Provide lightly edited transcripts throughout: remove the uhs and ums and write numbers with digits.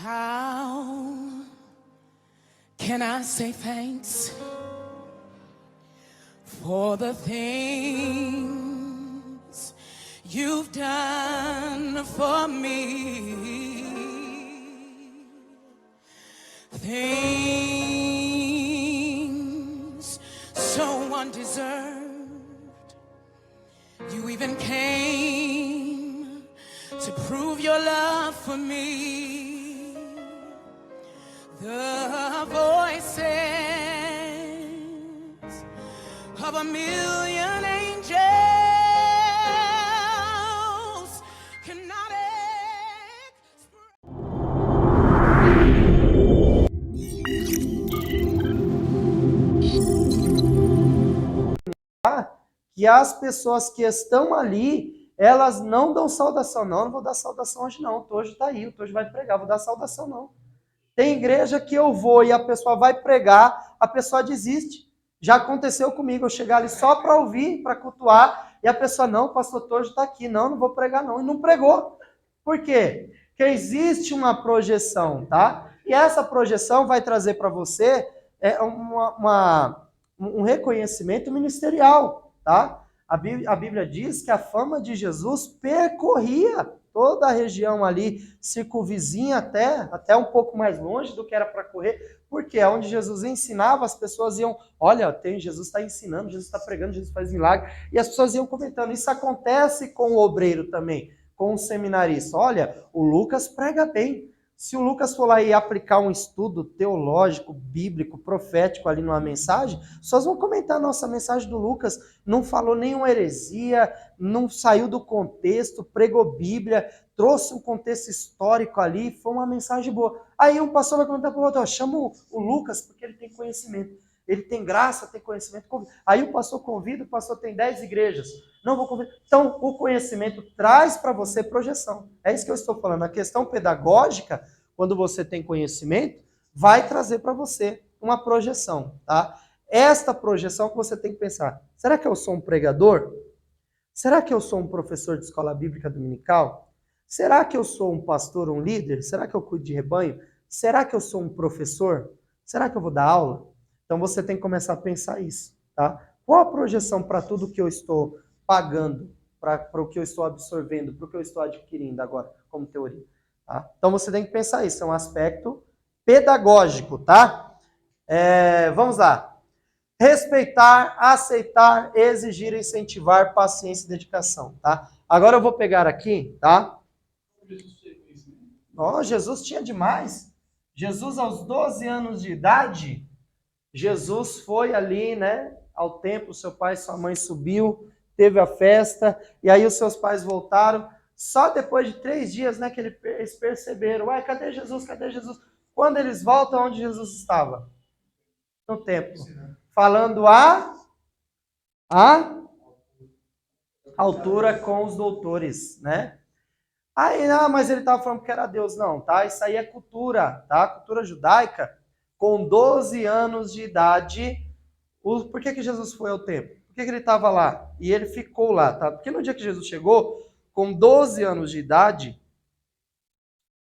How can I say thanks for the things you've done for me? Things so undeserved. You even came to prove your love for me. The voices of a million angels cannot que as pessoas que estão ali, elas não dão saudação. Não, não vou dar saudação hoje não, o Tojo está aí, o Tojo vai pregar, vou dar saudação não. Tem igreja que eu vou e a pessoa vai pregar, a pessoa desiste. Já aconteceu comigo, eu chegar ali só para ouvir, para cultuar, e a pessoa, não, o pastor Tojo está aqui, não vou pregar não, e não pregou. Por quê? Porque existe uma projeção, tá? E essa projeção vai trazer para você um reconhecimento ministerial, tá? A Bíblia diz que a fama de Jesus percorria toda a região ali, circunvizinha até um pouco mais longe do que era para correr, porque é onde Jesus ensinava, as pessoas iam, olha, Jesus está ensinando, Jesus está pregando, Jesus faz milagre, e as pessoas iam comentando. Isso acontece com o obreiro também, com o seminarista. Olha, o Lucas prega bem. Se o Lucas for lá e aplicar um estudo teológico, bíblico, profético ali numa mensagem, as pessoas vão comentar, nossa, a mensagem do Lucas não falou nenhuma heresia, não saiu do contexto, pregou Bíblia, trouxe um contexto histórico ali, foi uma mensagem boa. Aí um pastor vai comentar para o outro, chama o Lucas porque ele tem conhecimento, ele tem graça, tem conhecimento. Aí o pastor convida, o pastor tem 10 igrejas, não vou convidar. Então, o conhecimento traz para você projeção. É isso que eu estou falando. A questão pedagógica, quando você tem conhecimento, vai trazer para você uma projeção, tá? Esta projeção que você tem que pensar, será que eu sou um pregador? Será que eu sou um professor de escola bíblica dominical? Será que eu sou um pastor, um líder? Será que eu cuido de rebanho? Será que eu sou um professor? Será que eu vou dar aula? Então você tem que começar a pensar isso, tá? Qual a projeção para tudo que eu estou pagando, para o que eu estou absorvendo, para o que eu estou adquirindo agora, como teoria? Tá? Então você tem que pensar isso, é um aspecto pedagógico, tá? Vamos lá. Respeitar, aceitar, exigir, incentivar, paciência e dedicação, tá? Agora eu vou pegar aqui, tá? Jesus tinha demais. Jesus, aos 12 anos de idade, Jesus foi ali, né, ao templo, seu pai e sua mãe subiu, teve a festa, e aí os seus pais voltaram. Só depois de 3 dias, né, que eles perceberam, ué, cadê Jesus, cadê Jesus? Quando eles voltam, onde Jesus estava? No templo. Falando a altura com os doutores, né? Aí, não, mas ele estava falando que era Deus. Não, tá? Isso aí é cultura, tá? Cultura judaica. Com 12 anos de idade, por que Jesus foi ao templo? Por que ele estava lá? E ele ficou lá, tá? Porque no dia que Jesus chegou, com 12 anos de idade,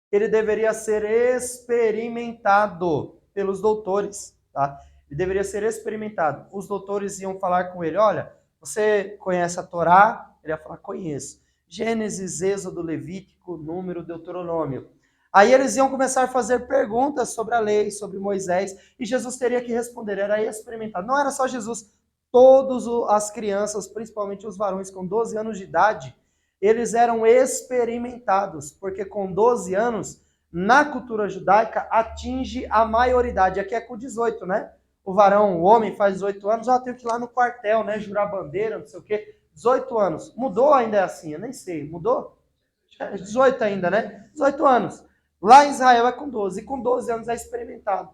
ele deveria ser experimentado pelos doutores, tá? Ele deveria ser experimentado. Os doutores iam falar com ele, olha, você conhece a Torá? Ele ia falar, conheço. Gênesis, Êxodo, Levítico, Número, Deuteronômio. Aí eles iam começar a fazer perguntas sobre a lei, sobre Moisés, e Jesus teria que responder, era experimentado. Não era só Jesus, todas as crianças, principalmente os varões com 12 anos de idade, eles eram experimentados, porque com 12 anos, na cultura judaica, atinge a maioridade. Aqui é com 18, né? O varão, o homem faz 18 anos, já tem que ir lá no quartel, né? Jurar bandeira, não sei o quê. 18 anos. Mudou ainda assim? Eu nem sei. Mudou? 18 ainda, né? 18 anos. Lá em Israel é com 12. E com 12 anos é experimentado.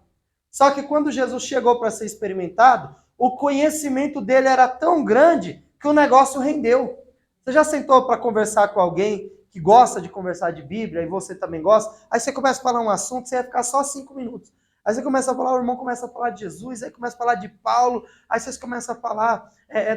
Só que quando Jesus chegou para ser experimentado, o conhecimento dele era tão grande que o negócio rendeu. Você já sentou para conversar com alguém que gosta de conversar de Bíblia e você também gosta? Aí você começa a falar um assunto, você vai ficar só 5 minutos. Aí você começa a falar, o irmão começa a falar de Jesus, aí começa a falar de Paulo, aí vocês começam a falar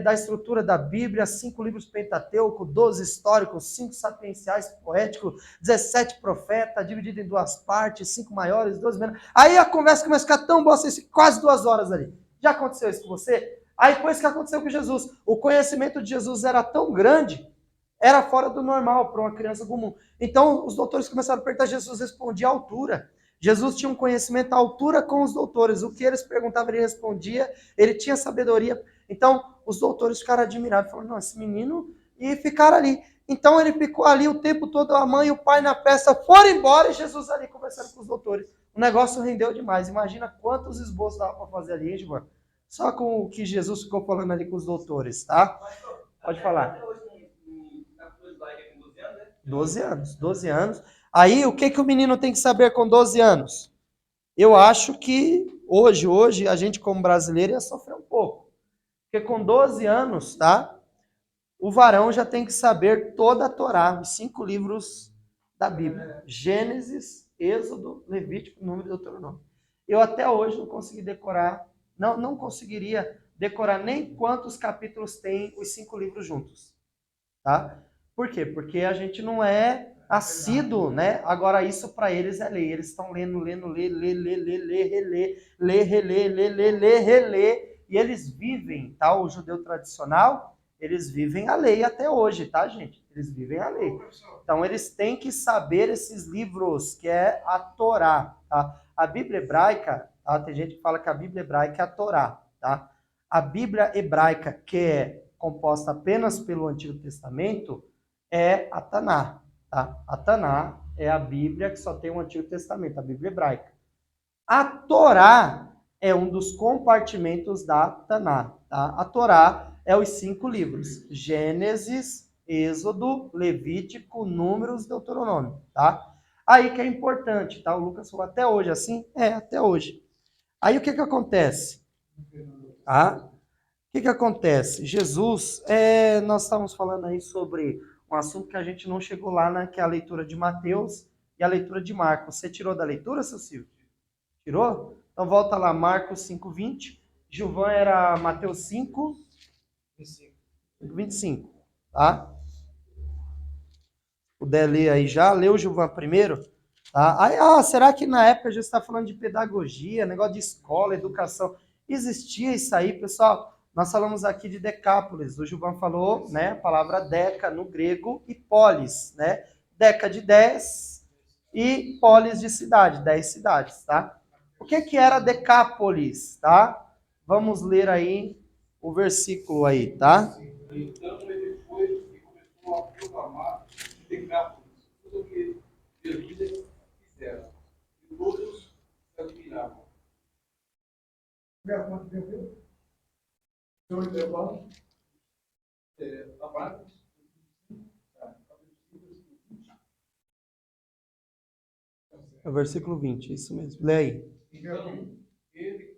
da estrutura da Bíblia, 5 livros Pentateuco, 12 históricos, 5 sapienciais poéticos, 17 profetas, dividido em 2 partes, 5 maiores, 12 menores. Aí a conversa começa a ficar tão boa, assim, quase 2 horas ali. Já aconteceu isso com você? Aí foi isso que aconteceu com Jesus. O conhecimento de Jesus era tão grande, era fora do normal para uma criança comum. Então os doutores começaram a perguntar, Jesus respondia à altura. Jesus tinha um conhecimento à altura com os doutores. O que eles perguntavam, ele respondia. Ele tinha sabedoria. Então, os doutores ficaram admirados. Falaram, não, esse menino... E ficaram ali. Então, ele ficou ali o tempo todo, a mãe e o pai na festa foram embora e Jesus ali conversando com os doutores. O negócio rendeu demais. Imagina quantos esboços dava para fazer ali, hein, Gilmar? Só com o que Jesus ficou falando ali com os doutores, tá? Pode falar. 12 anos, 12 anos. Aí, o que o menino tem que saber com 12 anos? Eu acho que hoje, a gente como brasileiro ia sofrer um pouco. Porque com 12 anos, tá? O varão já tem que saber toda a Torá, os 5 livros da Bíblia. Gênesis, Êxodo, Levítico, Número e Deuteronômio. Eu até hoje não consegui decorar, não conseguiria decorar nem quantos capítulos tem os 5 livros juntos. Tá? Por quê? Porque a gente não é assíduo, né? Agora isso para eles é lei. Eles estão lê, relê, relê. E eles vivem, tá? O judeu tradicional, eles vivem a lei até hoje, tá, gente? Eles vivem a lei. Então eles têm que saber esses livros, que é a Torá, tá? A Bíblia hebraica, tá? Tem gente que fala que a Bíblia hebraica é a Torá, tá? A Bíblia hebraica, que é composta apenas pelo Antigo Testamento, é a Taná. Tá? A Taná é a Bíblia que só tem o Antigo Testamento, a Bíblia hebraica. A Torá é um dos compartimentos da Taná. Tá? A Torá é os 5 livros: Gênesis, Êxodo, Levítico, Números, Deuteronômio. Tá? Aí que é importante, tá? O Lucas falou até hoje assim? É, até hoje. Aí o que acontece? Ah, o que acontece? Jesus, nós estávamos falando aí sobre um assunto que a gente não chegou lá, né, que é a leitura de Mateus e a leitura de Marcos. Você tirou da leitura, seu Silvio? Tirou? Então volta lá, Marcos 5:20. Gilvan era Mateus 5:25. Tá? Puder ler aí já. Leu, Gilvan, primeiro? Tá? Aí, será que na época já está falando de pedagogia, negócio de escola, educação? Existia isso aí, pessoal? Nós falamos aqui de Decápolis. O Gilvan falou, né, a palavra deca no grego e polis, né? Deca de 10 e polis de cidade, 10 cidades, tá? O que era Decápolis, tá? Vamos ler aí o versículo aí, tá? Então ele foi e começou a proclamar Decápolis, tudo o que Jesus fizeram. E todos se admiravam. É o versículo 20, isso mesmo. Lê aí. Então ele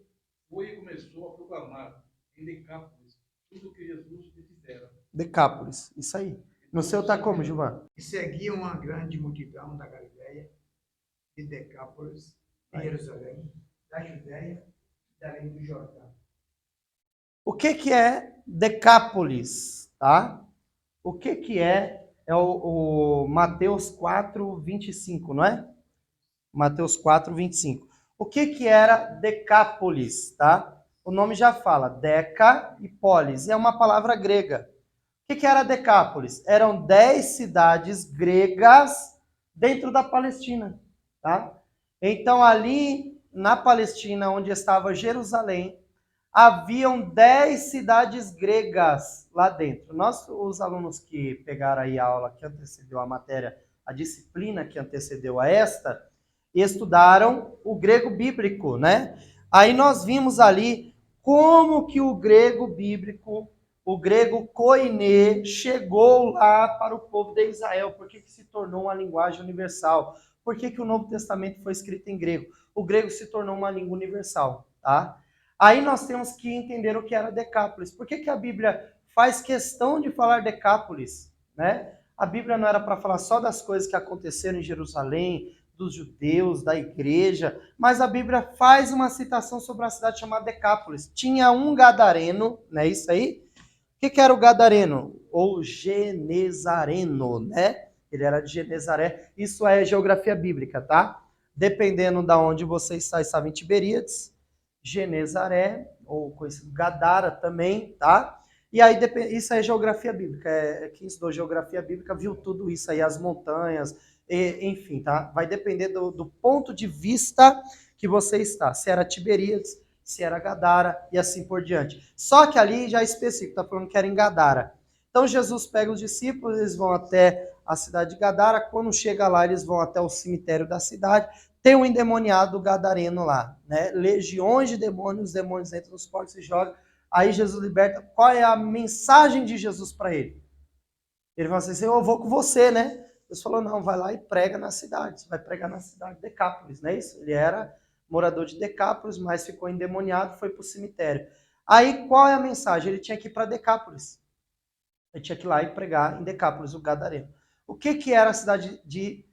foi e começou a proclamar em Decápolis tudo o que Jesus lhe fizera. Decápolis, isso aí. No seu tá como, Gilvan? E seguia uma grande multidão da Galileia, de Decápolis, de Jerusalém, da Judéia e da além do Jordão. O que é Decápolis, tá? O que é o Mateus 4:25, não é? Mateus 4:25. O que era Decápolis, tá? O nome já fala, Deca e Polis, é uma palavra grega. O que era Decápolis? Eram 10 cidades gregas dentro da Palestina, tá? Então ali na Palestina, onde estava Jerusalém, haviam 10 cidades gregas lá dentro. Nós, os alunos que pegaram aí a aula que antecedeu a matéria, a disciplina que antecedeu a esta, estudaram o grego bíblico, né? Aí nós vimos ali como que o grego bíblico, o grego koiné, chegou lá para o povo de Israel. Por que se tornou uma linguagem universal? Por que o Novo Testamento foi escrito em grego? O grego se tornou uma língua universal, tá? Aí nós temos que entender o que era Decápolis. Por que a Bíblia faz questão de falar Decápolis, né? A Bíblia não era para falar só das coisas que aconteceram em Jerusalém, dos judeus, da igreja, mas a Bíblia faz uma citação sobre uma cidade chamada Decápolis. Tinha um gadareno, não é isso aí? O que era o gadareno? Ou genezareno, né? Ele era de Genezaré. Isso é geografia bíblica, tá? Dependendo de onde você está, estava em Tiberíades, Genezaré, ou conhecido Gadara também, tá? E aí, isso é geografia bíblica. Quem estudou geografia bíblica viu tudo isso aí, as montanhas, enfim, tá? Vai depender do ponto de vista que você está. Se era Tiberíades, se era Gadara e assim por diante. Só que ali já é específico, tá falando que era em Gadara. Então Jesus pega os discípulos, eles vão até a cidade de Gadara. Quando chega lá, eles vão até o cemitério da cidade. Tem um endemoniado gadareno lá, né? Legiões de demônios, os demônios entram nos porcos e jogam. Aí Jesus liberta. Qual é a mensagem de Jesus para ele? Ele fala assim, eu vou com você, né? Jesus falou, não, vai lá e prega na cidade. Você vai pregar na cidade de Decápolis, não é isso? Ele era morador de Decápolis, mas ficou endemoniado, foi para o cemitério. Aí, qual é a mensagem? Ele tinha que ir para Decápolis. Ele tinha que ir lá e pregar em Decápolis, o gadareno. O que era a cidade de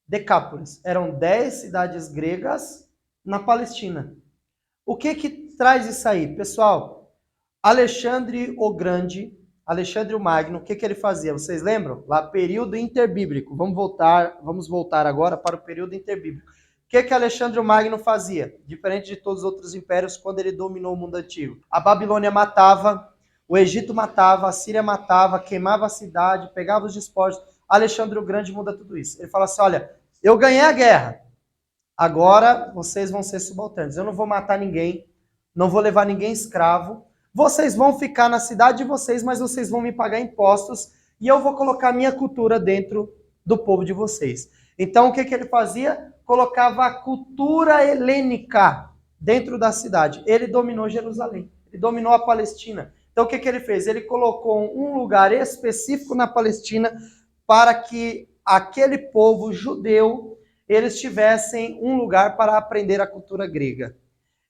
Decápolis? Eram 10 cidades gregas na Palestina. O que traz isso aí? Pessoal, Alexandre o Grande, Alexandre o Magno, o que ele fazia? Vocês lembram? Lá, período interbíblico. Vamos voltar agora para o período interbíblico. O que Alexandre o Magno fazia? Diferente de todos os outros impérios, quando ele dominou o mundo antigo. A Babilônia matava, o Egito matava, a Síria matava, queimava a cidade, pegava os despojos. Alexandre o Grande muda tudo isso. Ele fala assim, olha, eu ganhei a guerra, agora vocês vão ser subalternos. Eu não vou matar ninguém, não vou levar ninguém escravo. Vocês vão ficar na cidade de vocês, mas vocês vão me pagar impostos e eu vou colocar minha cultura dentro do povo de vocês. Então, o que ele fazia? Colocava a cultura helênica dentro da cidade. Ele dominou Jerusalém, ele dominou a Palestina. Então, o que ele fez? Ele colocou um lugar específico na Palestina para que aquele povo judeu, eles tivessem um lugar para aprender a cultura grega.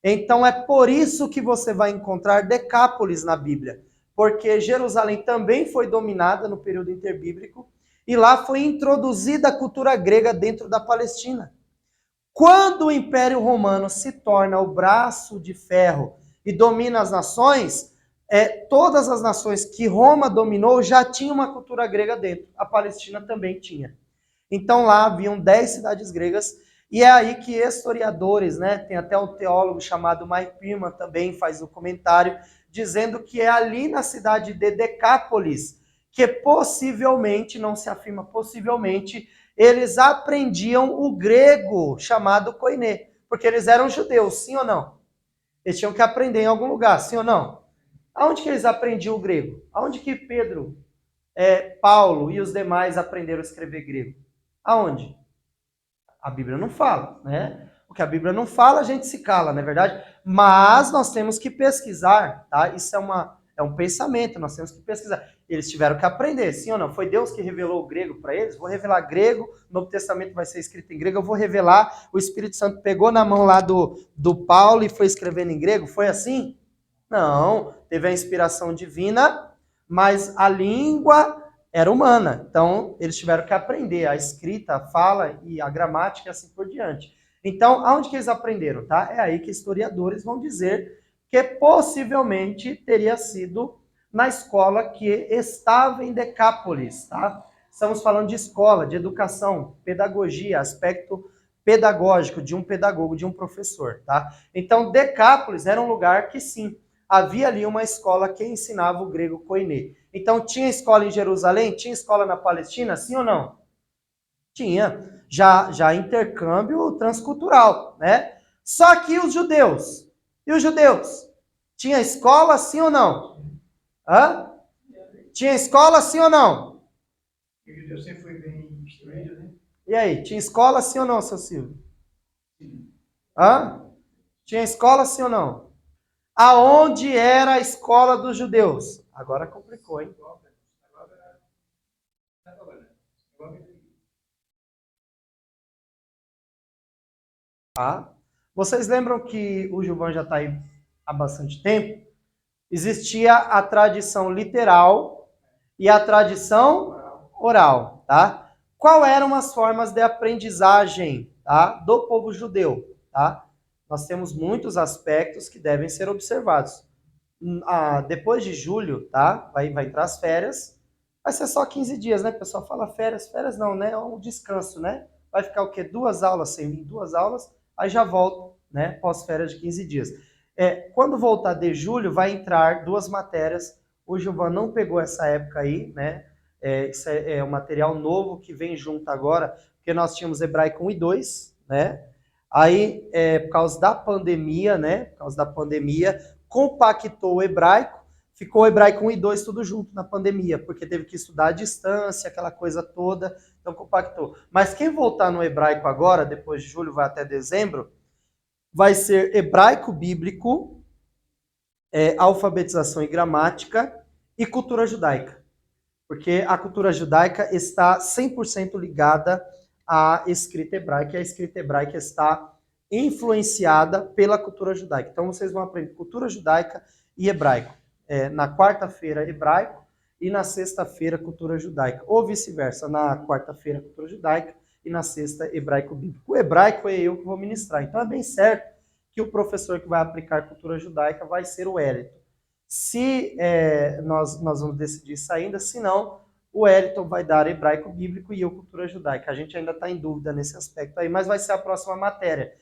Então é por isso que você vai encontrar Decápolis na Bíblia, porque Jerusalém também foi dominada no período interbíblico e lá foi introduzida a cultura grega dentro da Palestina. Quando o Império Romano se torna o braço de ferro e domina as nações, todas as nações que Roma dominou já tinham uma cultura grega dentro. A Palestina também tinha. Então lá haviam 10 cidades gregas. E é aí que historiadores, né, tem até um teólogo chamado Mike Pirman também faz um comentário, dizendo que é ali na cidade de Decápolis que possivelmente, não se afirma possivelmente, eles aprendiam o grego chamado koiné, porque eles eram judeus, sim ou não? Eles tinham que aprender em algum lugar, sim ou não? Aonde que eles aprendiam o grego? Aonde que Pedro, Paulo e os demais aprenderam a escrever grego? Aonde? A Bíblia não fala, né? O que a Bíblia não fala, a gente se cala, não é verdade? Mas nós temos que pesquisar, tá? Isso é um pensamento, nós temos que pesquisar. Eles tiveram que aprender, sim ou não? Foi Deus que revelou o grego para eles? Vou revelar grego, o Novo Testamento vai ser escrito em grego, eu vou revelar, o Espírito Santo pegou na mão lá do Paulo e foi escrevendo em grego? Foi assim? Não, teve a inspiração divina, mas a língua era humana. Então, eles tiveram que aprender a escrita, a fala e a gramática e assim por diante. Então, aonde que eles aprenderam, tá? É aí que historiadores vão dizer que possivelmente teria sido na escola que estava em Decápolis, tá? Estamos falando de escola, de educação, pedagogia, aspecto pedagógico de um pedagogo, de um professor, tá? Então, Decápolis era um lugar que sim, havia ali uma escola que ensinava o grego koiné. Então, tinha escola em Jerusalém? Tinha escola na Palestina? Sim ou não? Tinha. Já intercâmbio transcultural, né? Só que os judeus? E os judeus? Tinha escola, sim ou não? Hã? Tinha escola, sim ou não? O judeu sempre foi bem instruído, né? E aí, tinha escola, sim ou não, seu Silvio? Hã? Tinha escola, sim ou não? Aonde era a escola dos judeus? Agora complicou, hein? Tá? Vocês lembram que o Gilvan já está aí há bastante tempo? Existia a tradição literal e a tradição oral, tá? Qual eram as formas de aprendizagem, tá, do povo judeu? Tá? Nós temos muitos aspectos que devem ser observados. Depois de julho, tá, vai entrar as férias, vai ser só 15 dias, né? O pessoal fala férias, férias não, né? É um descanso, né? Vai ficar o quê? 2 aulas sem vir, 2 aulas, aí já volta, né? Pós-férias de 15 dias. Quando voltar de julho, vai entrar 2 matérias. O Gilvan não pegou essa época aí, né? Isso é um material novo que vem junto agora, porque nós tínhamos hebraico 1 e 2, né? Aí, por causa da pandemia, né? Por causa da pandemia, compactou o hebraico, ficou o hebraico 1 e 2 tudo junto na pandemia, porque teve que estudar à distância, aquela coisa toda, então compactou. Mas quem voltar no hebraico agora, depois de julho, vai até dezembro, vai ser hebraico bíblico, alfabetização e gramática e cultura judaica. Porque a cultura judaica está 100% ligada à escrita hebraica, e a escrita hebraica está influenciada pela cultura judaica. Então vocês vão aprender cultura judaica e hebraico. Na quarta-feira, hebraico, e na sexta-feira, cultura judaica. Ou vice-versa, na quarta-feira, cultura judaica, e na sexta, hebraico bíblico. O hebraico é eu que vou ministrar. Então é bem certo que o professor que vai aplicar cultura judaica vai ser o Wellington. Se nós vamos decidir isso ainda, se não, o Wellington vai dar hebraico bíblico e eu cultura judaica. A gente ainda está em dúvida nesse aspecto aí, mas vai ser a próxima matéria.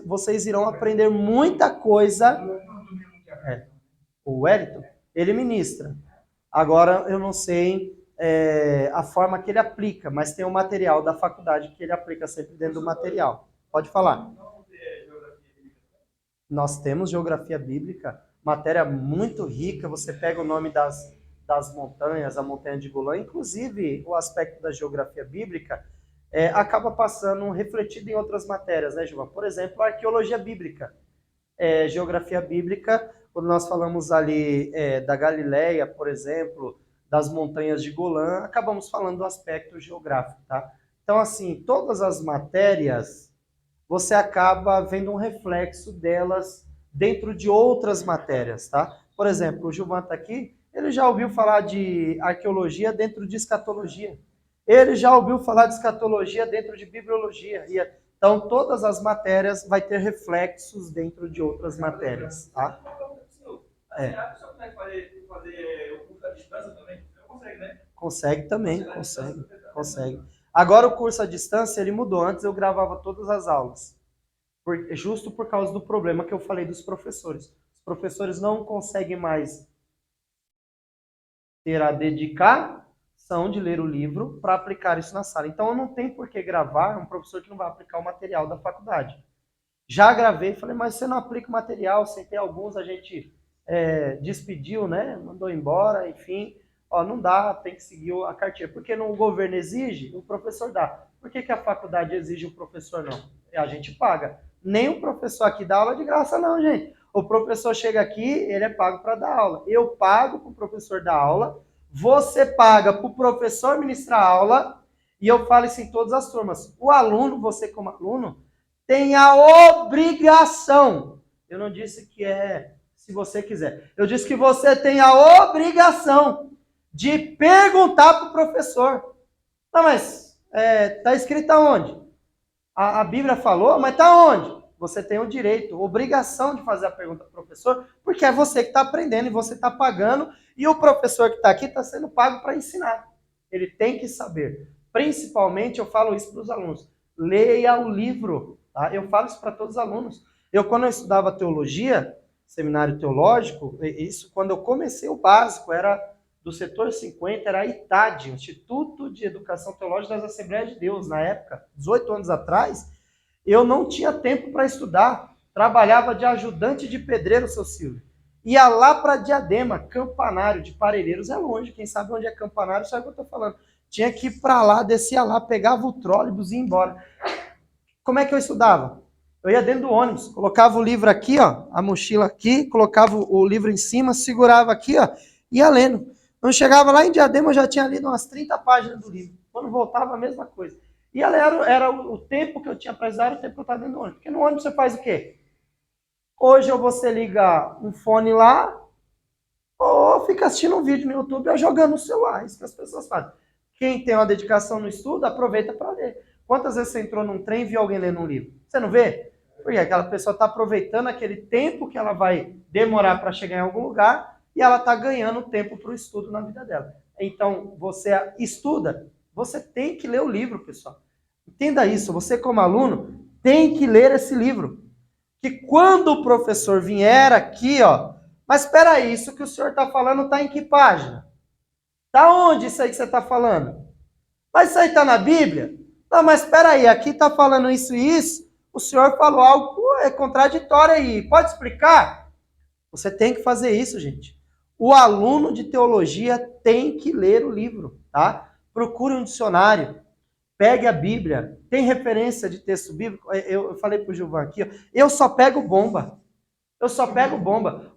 Vocês irão aprender muita coisa. O Wellington, ele ministra. Agora, eu não sei a forma que ele aplica, mas tem um material da faculdade que ele aplica sempre dentro do material. Pode falar. Nós temos geografia bíblica, matéria muito rica. Você pega o nome das montanhas, a montanha de Golã, inclusive o aspecto da geografia bíblica acaba passando refletido em outras matérias, né, Gilvan? Por exemplo, a arqueologia bíblica. Geografia bíblica, quando nós falamos ali da Galileia, por exemplo, das montanhas de Golã, acabamos falando do aspecto geográfico, tá? Então, assim, todas as matérias, você acaba vendo um reflexo delas dentro de outras matérias, tá? Por exemplo, o Gilvan está aqui, ele já ouviu falar de arqueologia dentro de escatologia. Ele já ouviu falar de escatologia dentro de bibliologia. Então, todas as matérias vai ter reflexos dentro de outras matérias, tá? A pessoa fazer o curso à distância também? Consegue, né? Consegue também, consegue. Agora o curso à distância, ele mudou. Antes eu gravava todas as aulas. Justo por causa do problema que eu falei dos professores. Os professores não conseguem mais ter a dedicação de ler o livro para aplicar isso na sala. Então eu não tenho por que gravar um professor que não vai aplicar o material da faculdade. Já gravei, falei, mas você não aplica o material, sentei alguns, a gente despediu, né? Mandou embora, enfim. Não dá, tem que seguir a cartilha. Porque o governo exige, o professor dá. Por que a faculdade exige o professor não? A gente paga. Nem o professor aqui dá aula de graça não, gente. O professor chega aqui, ele é pago para dar aula. Eu pago para o professor dar aula, você paga para o professor ministrar aula, e eu falo isso em todas as turmas. O aluno, você como aluno, tem a obrigação. Eu não disse que se você quiser. Eu disse que você tem a obrigação de perguntar para o professor. Não, mas está escrito aonde? A Bíblia falou, mas está onde? Você tem o direito, obrigação de fazer a pergunta para o professor, porque é você que está aprendendo e você está pagando, e o professor que está aqui está sendo pago para ensinar. Ele tem que saber. Principalmente, eu falo isso para os alunos. Leia o livro. Tá? Eu falo isso para todos os alunos. Quando eu estudava teologia, seminário teológico, isso quando eu comecei o básico, era do setor 50, era a ITAD, Instituto de Educação Teológica das Assembleias de Deus, na época, 18 anos atrás, eu não tinha tempo para estudar, trabalhava de ajudante de pedreiro, seu Silvio, ia lá para Diadema, Campanário, de Parelheiros é longe, quem sabe onde é Campanário sabe o que eu estou falando, tinha que ir para lá, descia lá, pegava o trólebus e ia embora. Como é que eu estudava? Eu ia dentro do ônibus, colocava o livro aqui, ó, a mochila aqui, colocava o livro em cima, segurava aqui, ó, ia lendo. Quando chegava lá em Diadema, eu já tinha lido umas 30 páginas do livro. Quando voltava, a mesma coisa. E era o tempo que eu tinha para estudar, era o tempo que eu estava dentro do ônibus. Porque no ônibus você faz o quê? Hoje você liga um fone lá, ou fica assistindo um vídeo no YouTube ou jogando no celular. Isso que as pessoas fazem. Quem tem uma dedicação no estudo, aproveita para ler. Quantas vezes você entrou num trem e viu alguém lendo um livro? Você não vê? Porque aquela pessoa está aproveitando aquele tempo que ela vai demorar para chegar em algum lugar e ela está ganhando tempo para o estudo na vida dela. Então, você estuda, você tem que ler o livro, pessoal. Entenda isso, você como aluno tem que ler esse livro. Que quando o professor vier aqui, ó, mas espera aí, isso que o senhor está falando está em que página? Está onde isso aí que você está falando? Mas isso aí está na Bíblia? Não, mas espera aí, aqui está falando isso e isso. O senhor falou algo contraditório aí. Pode explicar? Você tem que fazer isso, gente. O aluno de teologia tem que ler o livro, tá? Procure um dicionário. Pegue a Bíblia. Tem referência de texto bíblico? Eu falei para o Gilvan aqui, ó, eu só pego bomba. Eu só pego bomba.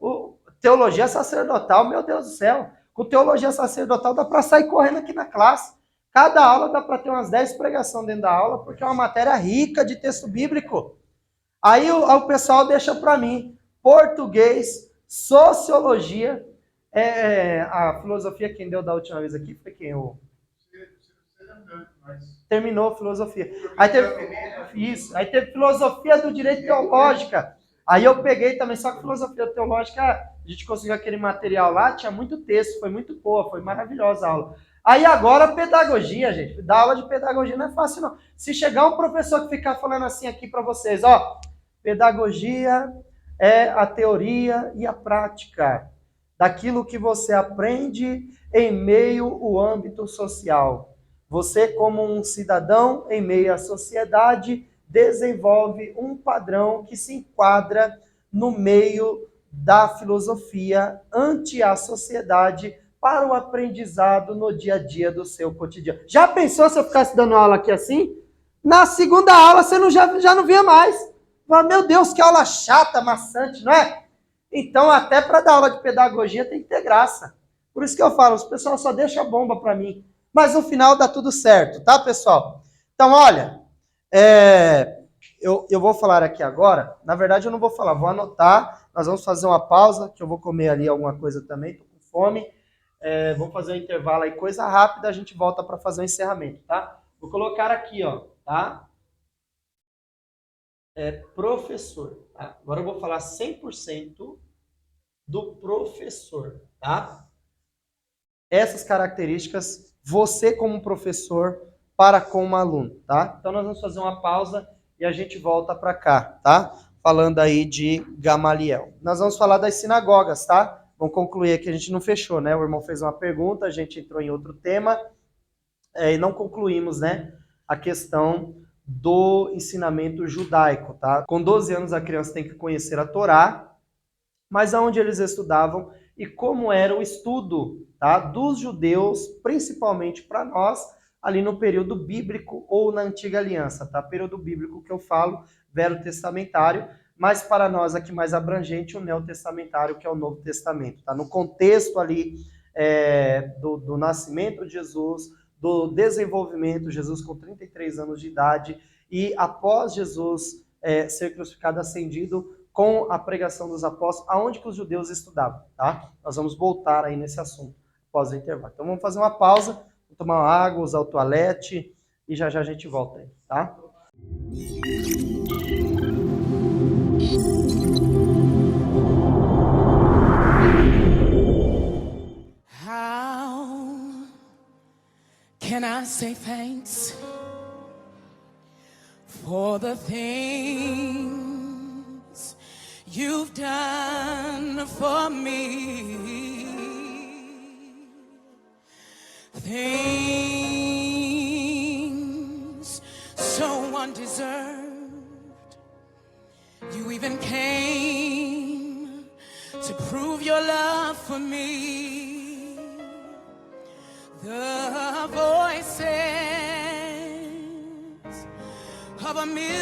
Teologia sacerdotal, meu Deus do céu. Com teologia sacerdotal dá para sair correndo aqui na classe. Cada aula dá para ter umas 10 pregações dentro da aula, porque é uma matéria rica de texto bíblico. Aí o pessoal deixa para mim português, sociologia, a filosofia, quem deu da última vez aqui foi quem? Terminou filosofia. Aí teve filosofia do direito teológica. Aí eu peguei também, só que filosofia teológica, a gente conseguiu aquele material lá, tinha muito texto, foi muito boa, foi maravilhosa a aula. Aí agora pedagogia, gente. Dar aula de pedagogia não é fácil, não. Se chegar um professor que ficar falando assim aqui para vocês, ó, pedagogia é a teoria e a prática daquilo que você aprende em meio ao âmbito social. Você, como um cidadão em meio à sociedade, desenvolve um padrão que se enquadra no meio da filosofia ante a sociedade para o aprendizado no dia a dia do seu cotidiano. Já pensou se eu ficasse dando aula aqui assim? Na segunda aula você já não via mais. Meu Deus, que aula chata, maçante, não é? Então, até para dar aula de pedagogia tem que ter graça. Por isso que eu falo, os pessoal só deixa a bomba para mim. Mas no final dá tudo certo, tá, pessoal? Então, olha, eu vou falar aqui agora. Na verdade, eu não vou falar, vou anotar. Nós vamos fazer uma pausa, que eu vou comer ali alguma coisa também, tô com fome. Vamos fazer um intervalo aí, coisa rápida, a gente volta para fazer o encerramento, tá? Vou colocar aqui, ó, tá? Professor, tá? Agora eu vou falar 100% do professor, tá? Essas características, você como professor para com um aluno, tá? Então nós vamos fazer uma pausa e a gente volta para cá, tá? Falando aí de Gamaliel. Nós vamos falar das sinagogas, tá? Vamos concluir aqui, a gente não fechou, né? O irmão fez uma pergunta, a gente entrou em outro tema e não concluímos, né? A questão do ensinamento judaico, tá? Com 12 anos a criança tem que conhecer a Torá, mas aonde eles estudavam e como era o estudo, tá? Dos judeus, principalmente para nós, ali no período bíblico ou na Antiga Aliança, tá? Período bíblico que eu falo, Velho-Testamentário, mas para nós aqui mais abrangente, o Neotestamentário, que é o Novo Testamento, tá? No contexto ali do nascimento de Jesus, do desenvolvimento, Jesus com 33 anos de idade, e após Jesus ser crucificado, ascendido, com a pregação dos apóstolos, aonde que os judeus estudavam, tá? Nós vamos voltar aí nesse assunto após o intervalo. Então vamos fazer uma pausa, vou tomar uma água, usar o toalete, e já a gente volta aí, tá? How can I say thanks for the things you've done for me? Things so undeserved. You even came to prove your love for me. The voices of a million